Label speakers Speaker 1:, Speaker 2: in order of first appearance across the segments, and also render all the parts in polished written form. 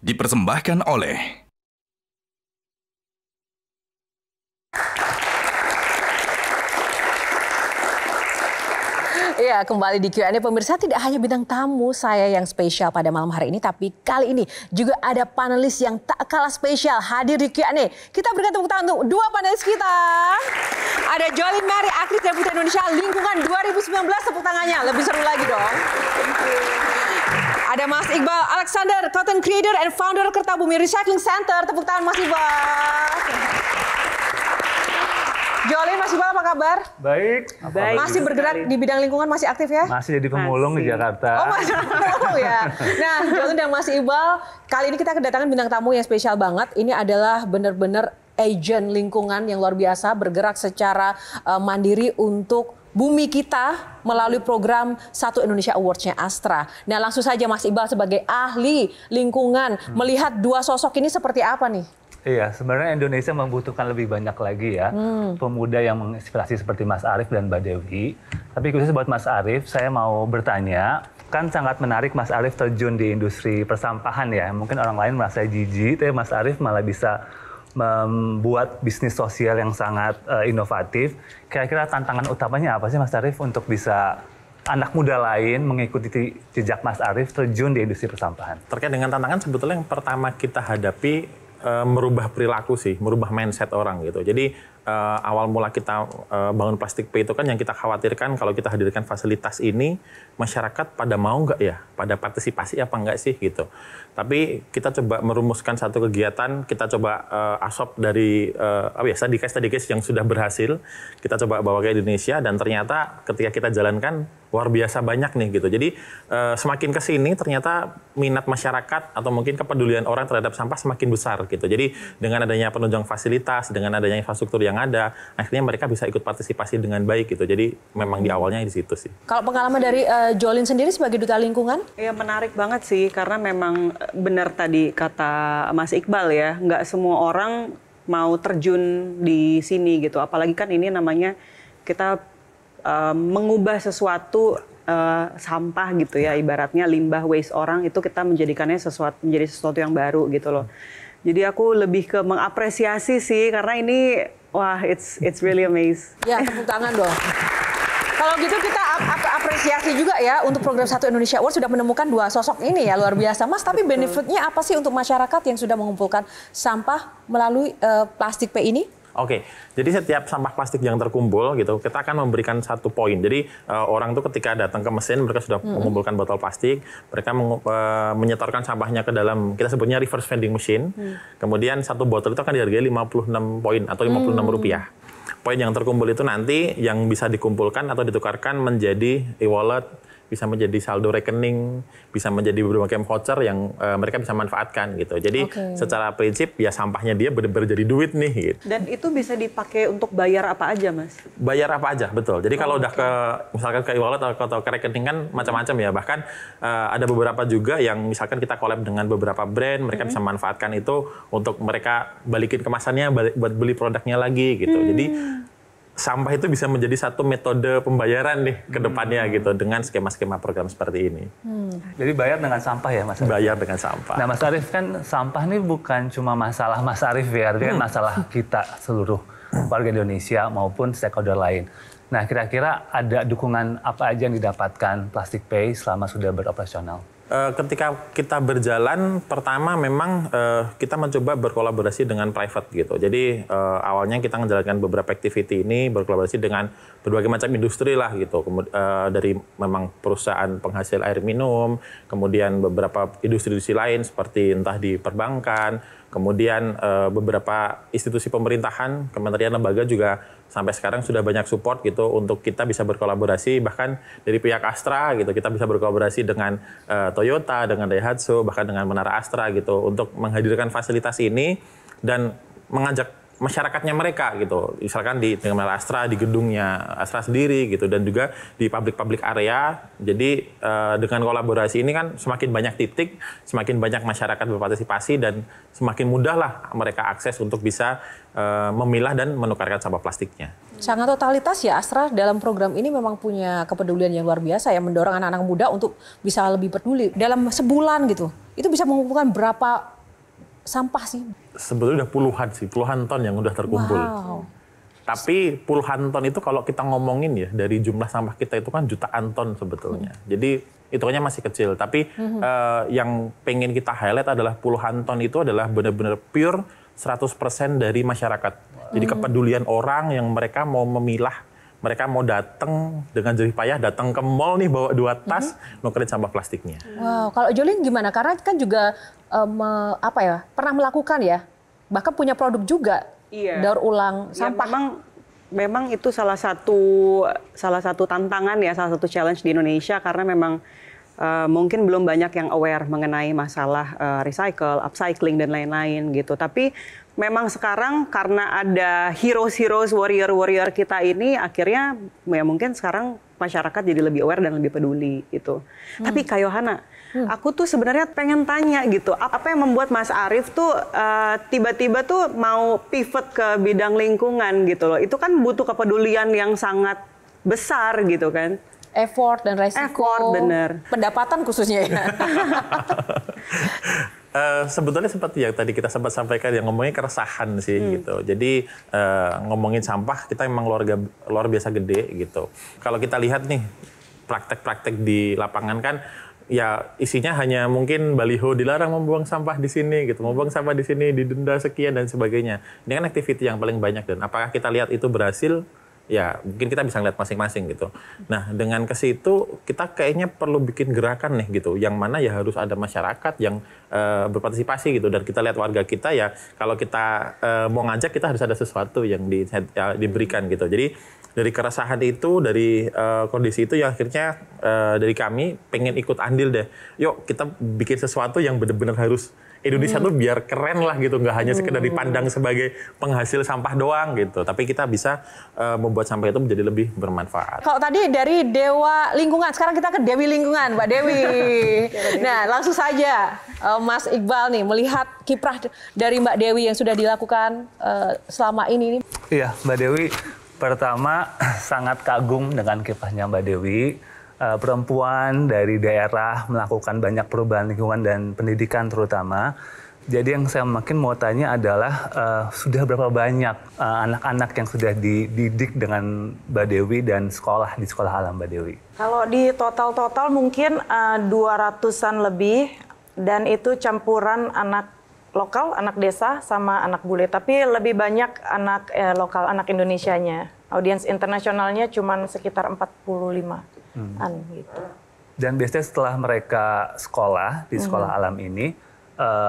Speaker 1: dipersembahkan oleh
Speaker 2: Ya, kembali di Q&A pemirsa, tidak hanya bintang tamu saya yang spesial pada malam hari ini, tapi kali ini juga ada panelis yang tak kalah spesial hadir di Q&A. Kita berikan tepuk tangan untuk dua panelis kita. Ada Jolin Mary, aktris dan putri Indonesia Lingkungan 2019, tepuk tangannya, lebih seru lagi dong. Ada Mas Iqbal Alexander, content creator and founder Kertabumi Recycling Center, tepuk tangan Mas Iqbal. Jolin, Mas Iqbal apa kabar?
Speaker 3: Baik.
Speaker 2: Masih bergerak di bidang lingkungan, masih aktif ya?
Speaker 3: Masih jadi pemulung di Jakarta.
Speaker 2: Oh, masih pemulung ya. Nah, Jolin dan Mas Iqbal, kali ini kita kedatangan bintang tamu yang spesial banget. Ini adalah benar-benar agent lingkungan yang luar biasa, bergerak secara mandiri untuk bumi kita melalui program Satu Indonesia Awards-nya Astra. Nah, langsung saja Mas Iqbal sebagai ahli lingkungan, melihat dua sosok ini seperti apa nih?
Speaker 3: Iya, sebenarnya Indonesia membutuhkan lebih banyak lagi ya pemuda yang menginspirasi seperti Mas Arief dan Mbak Dewi. Tapi khusus buat Mas Arief, saya mau bertanya, kan sangat menarik Mas Arief terjun di industri persampahan ya. Mungkin orang lain merasa jijik, tapi Mas Arief malah bisa membuat bisnis sosial yang sangat inovatif. Kira-kira tantangan utamanya apa sih Mas Arief untuk bisa anak muda lain mengikuti jejak Mas Arief terjun di industri persampahan?
Speaker 4: Terkait dengan tantangan, sebetulnya yang pertama kita hadapi merubah perilaku sih, merubah mindset orang gitu. Jadi awal mula kita bangun Plastik Pay itu kan yang kita khawatirkan kalau kita hadirkan fasilitas ini, masyarakat pada mau nggak ya, pada partisipasi apa nggak sih gitu. Tapi kita coba merumuskan satu kegiatan, kita coba asop dari study case yang sudah berhasil, kita coba bawa ke Indonesia dan ternyata ketika kita jalankan luar biasa banyak nih gitu. Jadi semakin ke sini ternyata minat masyarakat atau mungkin kepedulian orang terhadap sampah semakin besar gitu. Jadi dengan adanya penunjang fasilitas, dengan adanya infrastruktur yang ada, akhirnya mereka bisa ikut partisipasi dengan baik gitu. Jadi memang di awalnya di situ sih.
Speaker 2: Kalau pengalaman dari Jolin sendiri sebagai duta lingkungan?
Speaker 5: Ya menarik banget sih, karena memang benar tadi kata Mas Iqbal ya, nggak semua orang mau terjun di sini gitu. Apalagi kan ini namanya kita mengubah sesuatu sampah gitu ya, ibaratnya limbah waste orang itu kita menjadikannya menjadi sesuatu yang baru gitu loh. Jadi aku lebih ke mengapresiasi sih, karena ini wah it's really amazing.
Speaker 2: Ya, tepuk tangan dong. Kalau gitu kita apresiasi juga ya untuk program Satu Indonesia Awards sudah menemukan dua sosok ini ya, luar biasa Mas. Tapi benefitnya apa sih untuk masyarakat yang sudah mengumpulkan sampah melalui Plastik Pay ini?
Speaker 4: Oke, jadi setiap sampah plastik yang terkumpul gitu, kita akan memberikan satu poin. Jadi orang tuh ketika datang ke mesin, mereka sudah mengumpulkan botol plastik, mereka menyetorkan sampahnya ke dalam, kita sebutnya reverse vending machine. Kemudian satu botol itu akan dihargai 56 poin atau 56 rupiah. Poin yang terkumpul itu nanti yang bisa dikumpulkan atau ditukarkan menjadi e-wallet, bisa menjadi saldo rekening, bisa menjadi berbagai voucher yang mereka bisa manfaatkan gitu. Jadi secara prinsip ya sampahnya dia benar-benar jadi duit nih gitu.
Speaker 5: Dan itu bisa dipakai untuk bayar apa aja Mas?
Speaker 4: Bayar apa aja, betul. Jadi kalau udah ke misalkan ke e-wallet atau ke rekening kan macam-macam ya. Bahkan ada beberapa juga yang misalkan kita collab dengan beberapa brand, mereka bisa manfaatkan itu untuk mereka balikin kemasannya buat beli produknya lagi gitu. Jadi sampah itu bisa menjadi satu metode pembayaran nih ke depannya gitu dengan skema-skema program seperti ini.
Speaker 3: Jadi bayar dengan sampah ya Mas Arief?
Speaker 4: Bayar dengan sampah.
Speaker 3: Nah Mas Arief, kan sampah ini bukan cuma masalah Mas Arief ya, tapi kan masalah kita seluruh warga Indonesia maupun stakeholder lain. Nah kira-kira ada dukungan apa aja yang didapatkan Plastik Pay selama sudah beroperasional?
Speaker 4: Ketika kita berjalan, pertama memang kita mencoba berkolaborasi dengan private gitu. Jadi awalnya kita menjalankan beberapa activity ini berkolaborasi dengan berbagai macam industri lah gitu. Dari memang perusahaan penghasil air minum, kemudian beberapa industri lain seperti entah di perbankan, kemudian beberapa institusi pemerintahan, kementerian lembaga juga sampai sekarang sudah banyak support gitu untuk kita bisa berkolaborasi, bahkan dari pihak Astra gitu kita bisa berkolaborasi dengan Toyota, dengan Daihatsu, bahkan dengan Menara Astra gitu untuk menghadirkan fasilitas ini dan mengajak masyarakatnya mereka gitu, misalkan dengan Menara Astra di gedungnya Astra sendiri gitu dan juga di public area. Jadi dengan kolaborasi ini kan semakin banyak titik, semakin banyak masyarakat berpartisipasi dan semakin mudah lah mereka akses untuk bisa memilah dan menukarkan sampah plastiknya.
Speaker 2: Sangat totalitas ya Astra dalam program ini memang punya kepedulian yang luar biasa ya, mendorong anak-anak muda untuk bisa lebih peduli. Dalam sebulan gitu, itu bisa mengumpulkan berapa sampah sih?
Speaker 4: Sebetulnya udah puluhan ton yang udah terkumpul.
Speaker 2: Wow.
Speaker 4: Tapi puluhan ton itu kalau kita ngomongin ya, dari jumlah sampah kita itu kan jutaan ton sebetulnya. Jadi hitungannya masih kecil. Tapi yang pengen kita highlight adalah puluhan ton itu adalah benar-benar pure 100% dari masyarakat. Jadi kepedulian orang yang mereka mau memilah, mereka mau datang dengan jerih payah, datang ke mall nih bawa 2 tas, nukerin sampah plastiknya.
Speaker 2: Wow, kalau Jolin gimana? Karena kan juga pernah melakukan ya, bahkan punya produk juga, daur ulang sampah.
Speaker 5: Ya, memang itu salah satu tantangan ya, salah satu challenge di Indonesia karena memang mungkin belum banyak yang aware mengenai masalah recycle, upcycling dan lain-lain gitu. Tapi memang sekarang karena ada heroes, warrior kita ini, akhirnya ya mungkin sekarang masyarakat jadi lebih aware dan lebih peduli gitu. Tapi Kak Yohana, aku tuh sebenarnya pengen tanya gitu, apa yang membuat Mas Arief tuh tiba-tiba tuh mau pivot ke bidang lingkungan gitu loh. Itu kan butuh kepedulian yang sangat besar gitu kan.
Speaker 2: Effort dan resiko.
Speaker 5: Effort, bener.
Speaker 2: Pendapatan khususnya ya.
Speaker 4: Sebetulnya seperti yang tadi kita sempat sampaikan, yang ngomongin keresahan sih gitu. Jadi ngomongin sampah kita memang luar biasa gede gitu. Kalau kita lihat nih praktek-praktek di lapangan kan ya isinya hanya mungkin baliho dilarang membuang sampah di sini gitu, membuang sampah di sini didenda sekian dan sebagainya. Ini kan aktiviti yang paling banyak, dan apakah kita lihat itu berhasil? Ya mungkin kita bisa lihat masing-masing gitu. Nah dengan ke situ kita kayaknya perlu bikin gerakan nih gitu, yang mana ya harus ada masyarakat yang berpartisipasi gitu, dan kita lihat warga kita ya, kalau kita mau ngajak kita harus ada sesuatu yang diberikan gitu. Jadi dari keresahan itu, dari kondisi itu ya akhirnya dari kami pengen ikut andil deh. Yuk kita bikin sesuatu yang benar-benar harus Indonesia tuh biar keren lah gitu, nggak hanya sekedar dipandang sebagai penghasil sampah doang gitu, tapi kita bisa membuat sampah itu menjadi lebih bermanfaat.
Speaker 2: Kalau tadi dari Dewa Lingkungan, sekarang kita ke Dewi Lingkungan, Mbak Dewi. Nah, langsung saja Mas Iqbal nih melihat kiprah dari Mbak Dewi yang sudah dilakukan selama ini.
Speaker 3: Iya, Mbak Dewi, pertama sangat kagum dengan kiprahnya Mbak Dewi. Perempuan dari daerah melakukan banyak perubahan lingkungan dan pendidikan terutama. Jadi yang saya makin mau tanya adalah sudah berapa banyak anak-anak yang sudah dididik dengan Mbak Dewi dan sekolah di Sekolah Alam Mbak Dewi?
Speaker 1: Kalau di total mungkin 200-an lebih, dan itu campuran anak lokal, anak desa sama anak bule. Tapi lebih banyak anak lokal, anak Indonesianya. Audiens internasionalnya cuma sekitar 45. Gitu.
Speaker 3: Dan biasanya setelah mereka sekolah di Sekolah Alam ini,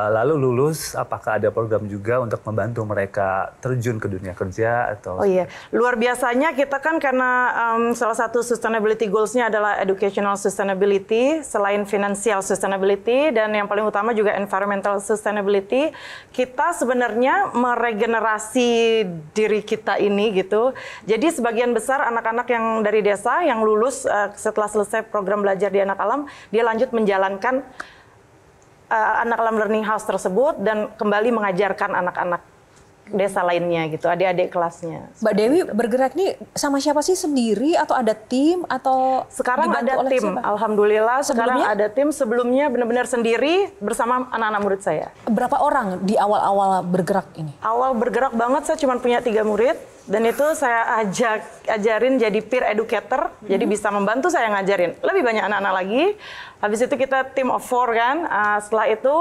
Speaker 3: lalu lulus, apakah ada program juga untuk membantu mereka terjun ke dunia kerja atau?
Speaker 1: Oh iya, luar biasanya kita kan karena salah satu sustainability goals-nya adalah educational sustainability, selain financial sustainability, dan yang paling utama juga environmental sustainability. Kita sebenarnya meregenerasi diri kita ini gitu. Jadi sebagian besar anak-anak yang dari desa yang lulus setelah selesai program belajar di Anak Alam, dia lanjut menjalankan Anak Alam Learning House tersebut dan kembali mengajarkan anak-anak desa lainnya gitu, adik-adik kelasnya.
Speaker 2: Mbak Dewi bergerak nih sama siapa sih, sendiri atau ada tim atau
Speaker 1: sekarang
Speaker 2: dibantu
Speaker 1: ada
Speaker 2: oleh
Speaker 1: tim?
Speaker 2: siapa?
Speaker 1: Alhamdulillah sekarang
Speaker 2: Sebelumnya?
Speaker 1: ada tim. Sebelumnya benar-benar sendiri bersama anak-anak murid saya.
Speaker 2: Berapa orang di awal-awal bergerak ini?
Speaker 1: Awal bergerak banget saya cuma punya 3 murid. Dan itu saya ajarin jadi peer educator, jadi bisa membantu saya ngajarin. Lebih banyak anak-anak lagi. Habis itu kita team of 4 kan. Setelah itu,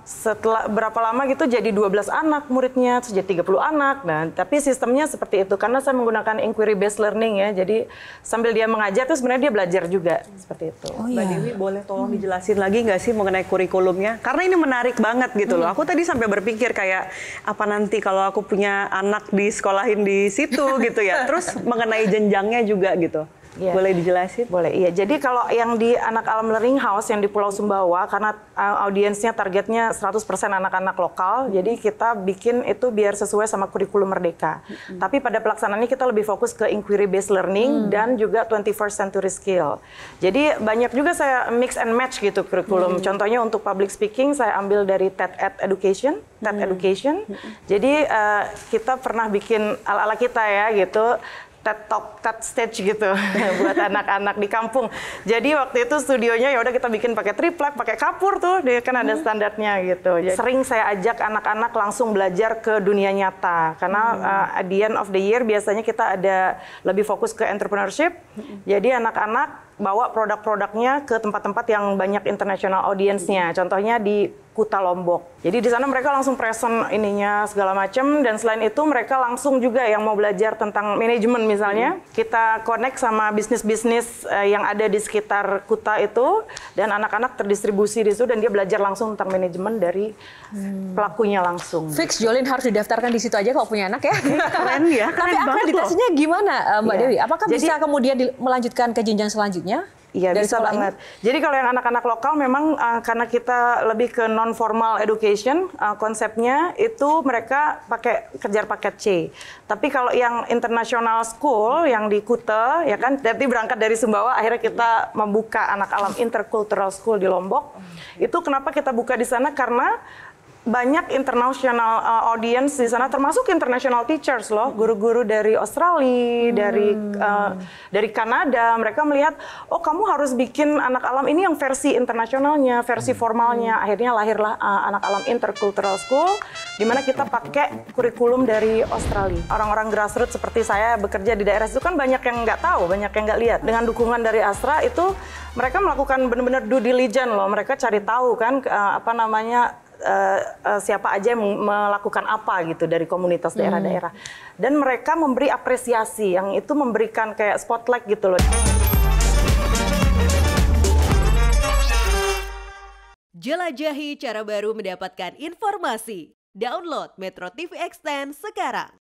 Speaker 1: setelah berapa lama gitu jadi 12 anak muridnya, terus jadi 30 anak. Nah, tapi sistemnya seperti itu. Karena saya menggunakan inquiry based learning ya. Jadi sambil dia mengajar, terus sebenarnya dia belajar juga. Seperti itu.
Speaker 2: Oh,
Speaker 5: Mbak Dewi, boleh tolong dijelasin lagi nggak sih mengenai kurikulumnya? Karena ini menarik banget gitu loh. Aku tadi sampai berpikir kayak, apa nanti kalau aku punya anak di sekolahin di situ gitu ya. Terus mengenai jenjangnya juga gitu.
Speaker 1: Iya.
Speaker 5: Boleh dijelasin?
Speaker 1: Boleh, iya. Jadi kalau yang di Anak Alam Learning House yang di Pulau Sumbawa, karena audiensnya targetnya 100% anak-anak lokal, jadi kita bikin itu biar sesuai sama kurikulum Merdeka. Tapi pada pelaksanaannya kita lebih fokus ke inquiry based learning dan juga 21st century skill. Jadi banyak juga saya mix and match gitu kurikulum. Contohnya untuk public speaking saya ambil dari TED Education. Jadi kita pernah bikin ala-ala kita ya gitu. TED Talk, TED Stage gitu buat anak-anak di kampung. Jadi waktu itu studionya ya udah kita bikin pakai triplek, pakai kapur tuh, dia kan ada standarnya gitu. Jadi, sering saya ajak anak-anak langsung belajar ke dunia nyata karena at the end of the year biasanya kita ada lebih fokus ke entrepreneurship. Jadi anak-anak bawa produk-produknya ke tempat-tempat yang banyak international audience-nya. Contohnya di Kuta Lombok. Jadi di sana mereka langsung present ininya segala macam, dan selain itu mereka langsung juga yang mau belajar tentang manajemen misalnya. Kita connect sama bisnis-bisnis yang ada di sekitar Kuta itu, dan anak-anak terdistribusi di situ dan dia belajar langsung tentang manajemen dari pelakunya langsung.
Speaker 2: Fix Jolin harus didaftarkan di situ aja kalau punya anak ya.
Speaker 5: Keren ya,
Speaker 2: Tapi
Speaker 5: keren banget loh.
Speaker 2: akreditasinya gimana Mbak
Speaker 1: Iya.
Speaker 2: Dewi? Apakah
Speaker 1: Jadi-
Speaker 2: bisa kemudian melanjutkan ke jenjang selanjutnya?
Speaker 1: Iya,
Speaker 2: dari
Speaker 1: bisa
Speaker 2: sekolah
Speaker 1: banget. Jadi kalau yang anak-anak lokal memang karena kita lebih ke non-formal education, konsepnya itu mereka kejar paket C. Tapi kalau yang international school, yang di Kuta, ya kan, jadi berangkat dari Sumbawa, akhirnya kita membuka Anak Alam Intercultural School di Lombok. Itu kenapa kita buka di sana, karena banyak international audience di sana, termasuk international teachers loh, guru-guru dari Australia, dari Kanada. Mereka melihat, oh kamu harus bikin Anak Alam ini yang versi internasionalnya, versi formalnya. Akhirnya lahirlah Anak Alam Intercultural School, di mana kita pakai kurikulum dari Australia. Orang-orang grassroots seperti saya bekerja di daerah itu kan banyak yang nggak tahu, banyak yang nggak lihat. Dengan dukungan dari Astra itu, mereka melakukan benar-benar due diligence loh. Mereka cari tahu kan siapa aja yang melakukan apa gitu dari komunitas daerah-daerah. Dan mereka memberi apresiasi, yang itu memberikan kayak spotlight gitu loh.
Speaker 6: Jelajahi cara baru mendapatkan informasi. Download Metro TV Extend sekarang.